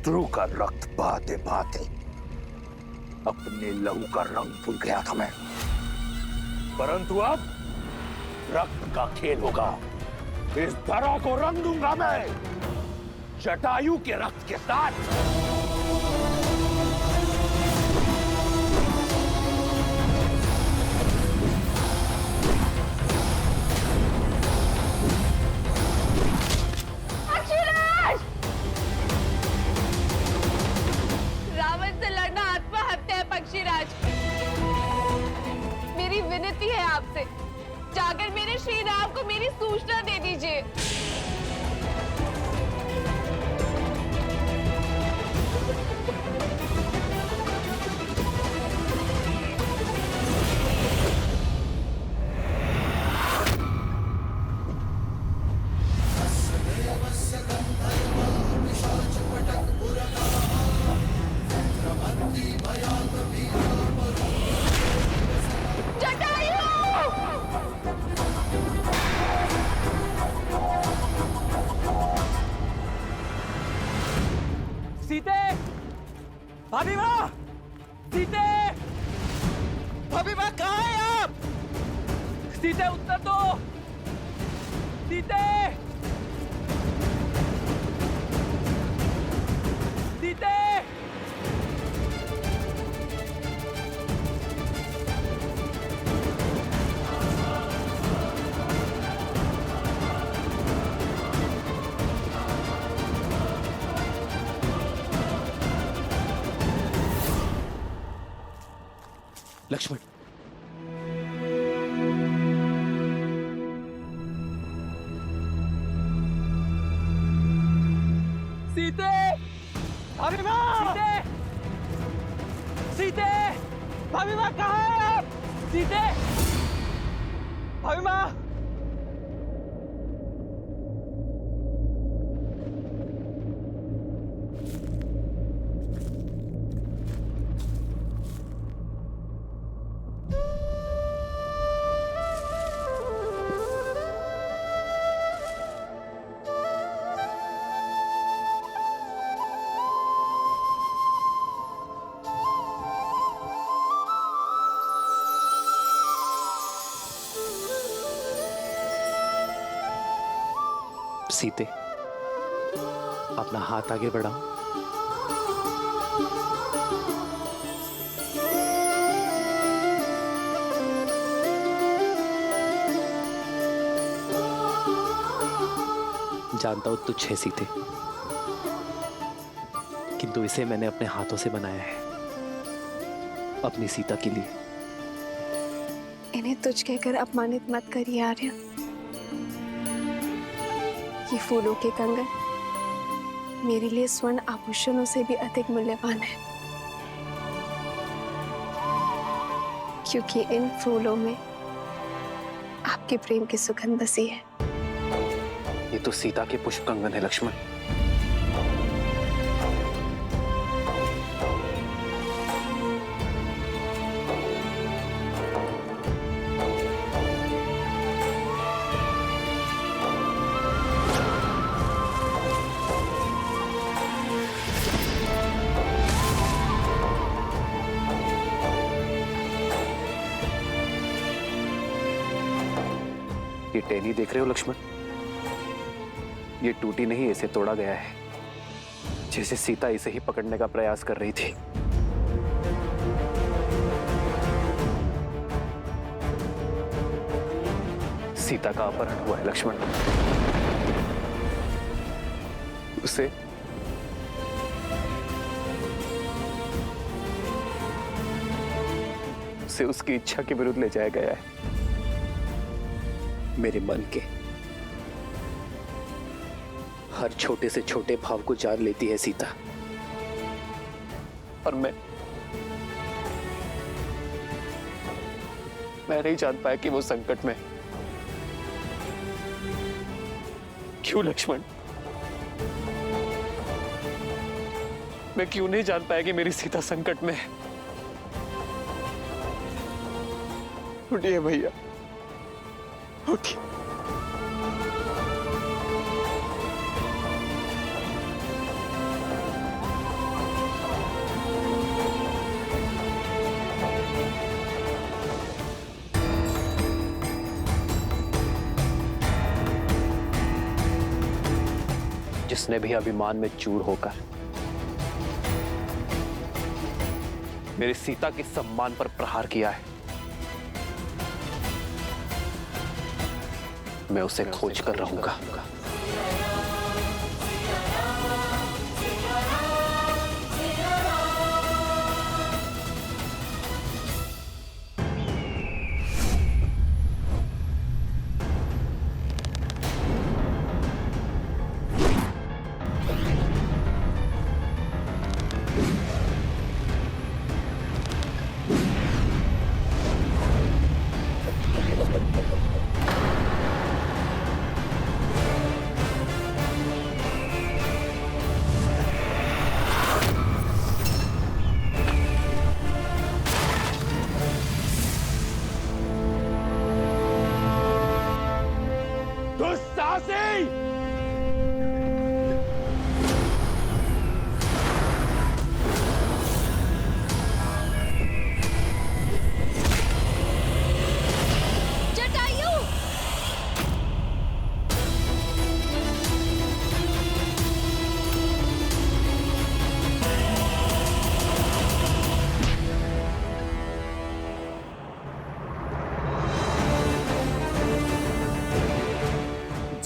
शत्रु का रक्त बहाते बहाते अपने लहू का रंग भूल गया था मैं, परंतु अब रक्त का खेल होगा। इस धरा को रंग दूंगा मैं जटायु के रक्त के साथ। रावण से लड़ना आत्महत्या है पक्षीराज। मेरी विनती है आपसे, जाकर मेरे श्री राम को मेरी सूचना दे दीजिए। सीते, भाभी माँ, सीते, भाभी माँ कहाँ है आप? सीते उत्तर दो, सीते, सीते। लक्ष्मण, सीते, भाभी माँ, सीते, सीते, भाभी माँ कहाँ है आप? सीते, भाभी माँ। सीते, अपना हाथ आगे बढ़ाओ। जानता हूं तुच्छ है सीते, किंतु इसे मैंने अपने हाथों से बनाया है, अपनी सीता के लिए। इन्हें तुझ कहकर अपमानित मत करिए आर्य। ये फूलों के कंगन मेरे लिए स्वर्ण आभूषणों से भी अधिक मूल्यवान है, क्योंकि इन फूलों में आपके प्रेम की सुगंध बसी है। ये तो सीता के पुष्प कंगन है लक्ष्मण। ये टहनी देख रहे हो लक्ष्मण? ये टूटी नहीं, इसे तोड़ा गया है, जैसे सीता इसे ही पकड़ने का प्रयास कर रही थी। सीता का अपहरण हुआ है लक्ष्मण। उसे उसकी इच्छा के विरुद्ध ले जाया गया है। मेरे मन के हर छोटे से छोटे भाव को जान लेती है सीता, और मैं नहीं जान पाया कि वो संकट में। क्यों लक्ष्मण? मैं क्यों नहीं जान पाया कि मेरी सीता संकट में है? उठिए भैया, उठिए। जिसने भी अभिमान में चूर होकर मेरी सीता के सम्मान पर प्रहार किया है, मैं उसे खोज कर रहूंगा।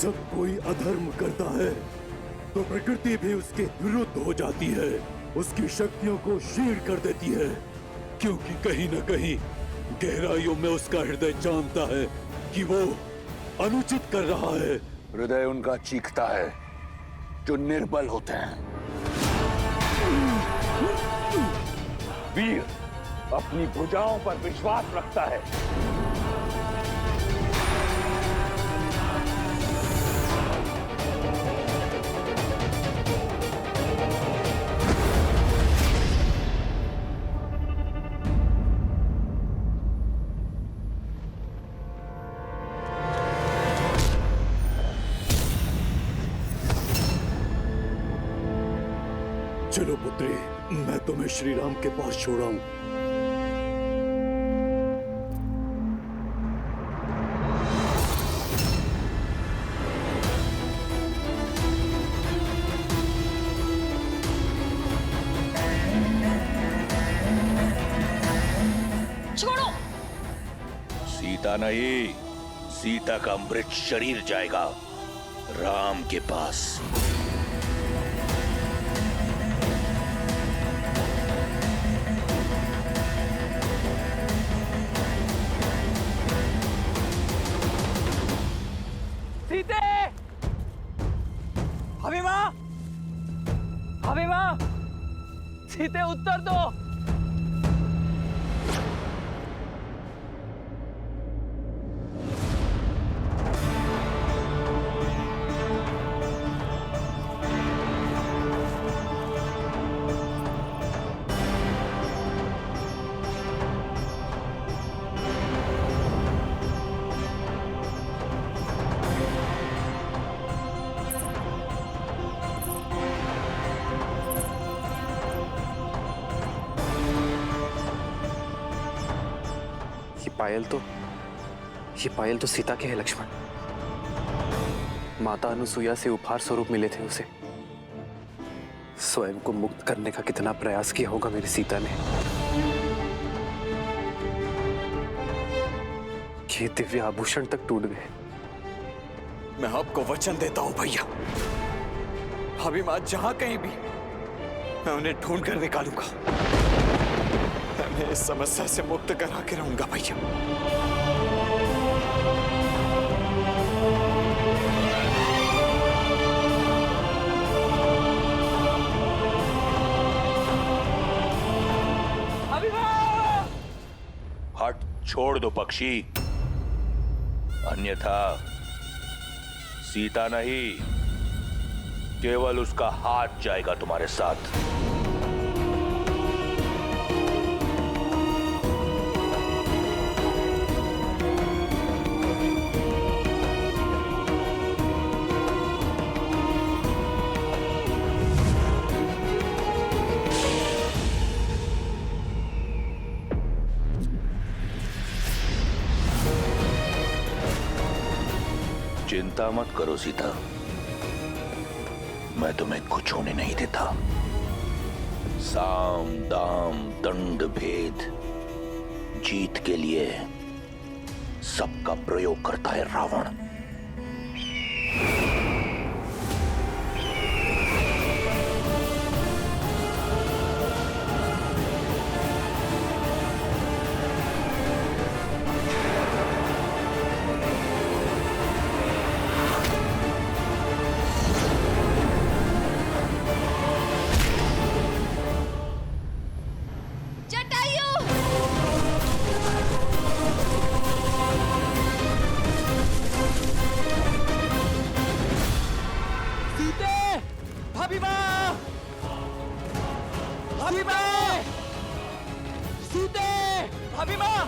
जब कोई अधर्म करता है तो प्रकृति भी उसके विरुद्ध हो जाती है, उसकी शक्तियों को क्षीण कर देती है, क्योंकि कहीं न कहीं गहराइयों में उसका हृदय जानता है कि वो अनुचित कर रहा है। हृदय उनका चीखता है जो निर्बल होते हैं। वीर अपनी भुजाओं पर विश्वास रखता है। चलो पुत्री, मैं तुम्हें श्री राम के पास छोड़ाऊं। छोड़ो। सीता नहीं, सीता का मृत शरीर जाएगा राम के पास। सीते! भाभी माँ! भाभी माँ! सीते उत्तर दो! ये पायल तो सीता के है लक्ष्मण। माता अनुसुईया से उपहार स्वरूप मिले थे उसे। स्वयं को मुक्त करने का कितना प्रयास किया होगा मेरी सीता ने। ये दिव्य आभूषण तक टूट गए। मैं आपको वचन देता हूं भैया, भाभी माँ जहां कहीं भी, मैं उन्हें ढूंढ कर निकालूंगा। मैं इस समस्या से मुक्त करा के रहूंगा भैया। हट छोड़ दो पक्षी, अन्यथा सीता नहीं केवल उसका हाथ जाएगा तुम्हारे साथ। चिंता मत करो सीता, मैं तुम्हें कुछ होने नहीं देता। साम दाम दंड भेद, जीत के लिए सबका प्रयोग करता है रावण। भाभी माँ, भाभी माँ, सीते, भाभी माँ,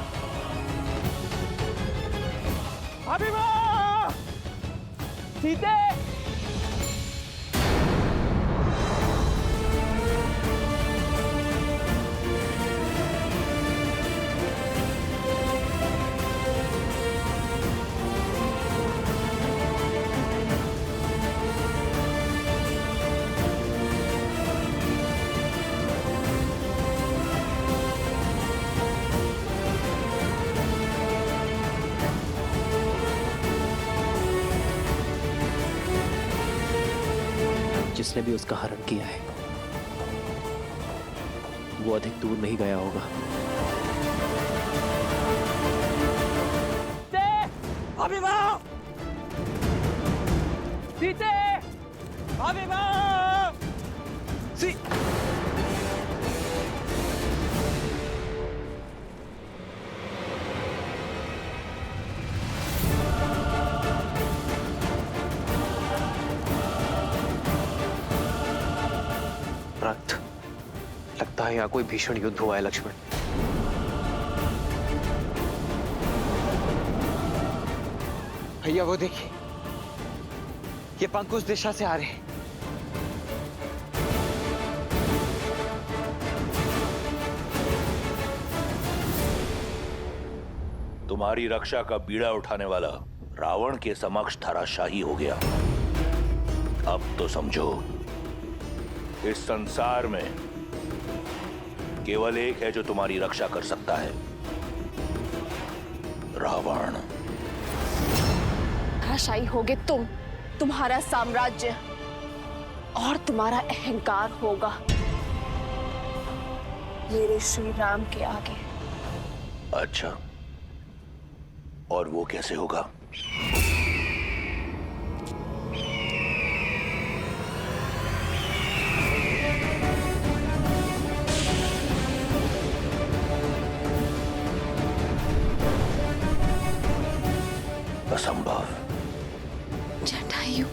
भाभी माँ, सीते। जिसने भी उसका हरण किया है वो अधिक दूर नहीं गया होगा। भाभी माँ, सीते, भाभी माँ, रक्त, लगता है यहाँ कोई भीषण युद्ध हुआ है लक्ष्मण। भैया वो देखिए, ये पंख उस दिशा से आ रहे हैं। तुम्हारी रक्षा का बीड़ा उठाने वाला रावण के समक्ष धराशायी हो गया। अब तो समझो, इस संसार में केवल एक है जो तुम्हारी रक्षा कर सकता है, रावण। धराशायी होगे तुम, तुम्हारा साम्राज्य और तुम्हारा अहंकार होगा मेरे श्री राम के आगे। अच्छा, और वो कैसे होगा? असंभव। जटायु,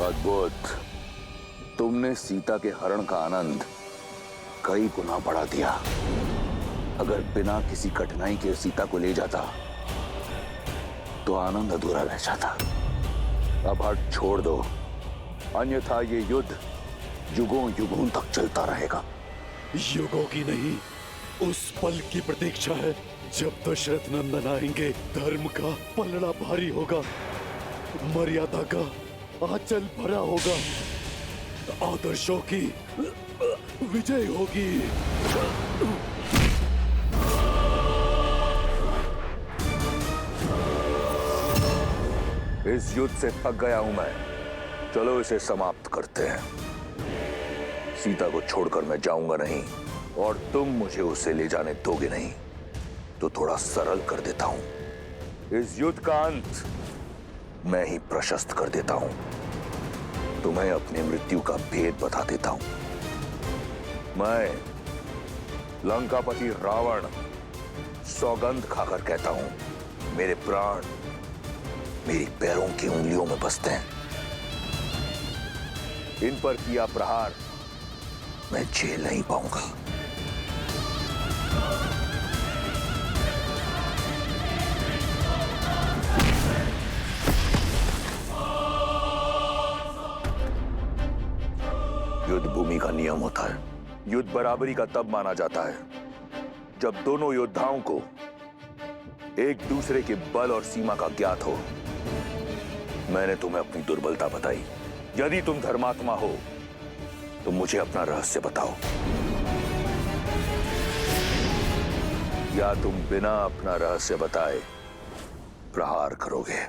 अद्भुत। तुमने सीता के हरण का आनंद कई गुना बढ़ा दिया। अगर बिना किसी कठिनाई के सीता को ले जाता तो आनंद अधूरा रह जाता। अब हट छोड़ दो, अन्यथा ये युद्ध युगों युगों तक चलता रहेगा। युगों की नहीं, उस पल की प्रतीक्षा है जब दशरथ नंदन आएंगे। धर्म का पलड़ा भारी होगा, मर्यादा का आंचल भरा होगा, आदर्शों की विजय होगी। इस युद्ध से थक गया हूं मैं, चलो इसे समाप्त करते हैं। सीता को छोड़कर मैं जाऊंगा नहीं, और तुम मुझे उसे ले जाने दोगे नहीं, तो थोड़ा सरल कर देता हूं। इस युद्ध का अंत मैं ही प्रशस्त कर देता हूं। तुम्हें अपनी मृत्यु का भेद बता देता हूं। मैं लंकापति रावण सौगंध खाकर कहता हूं, मेरे प्राण मेरी पैरों की उंगलियों में बसते हैं। इन पर किया प्रहार मैं झेल नहीं पाऊंगा। युद्ध भूमि का नियम होता है। युद्ध बराबरी का तब माना जाता है जब दोनों योद्धाओं को एक दूसरे के बल और सीमा का ज्ञात हो। मैंने तुम्हें अपनी दुर्बलता बताई। यदि तुम धर्मात्मा हो तो मुझे अपना रहस्य बताओ, या तुम बिना अपना रहस्य बताए प्रहार करोगे।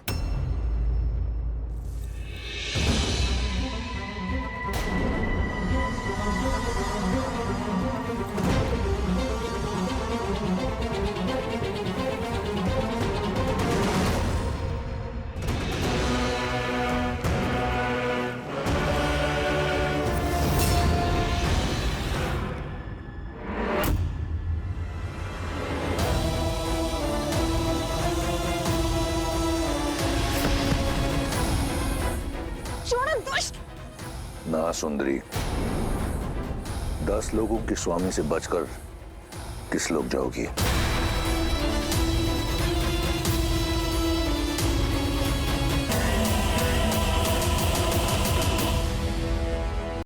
ना सुंदरी, 10 लोगों के स्वामी से बचकर किस लोग जाओगी?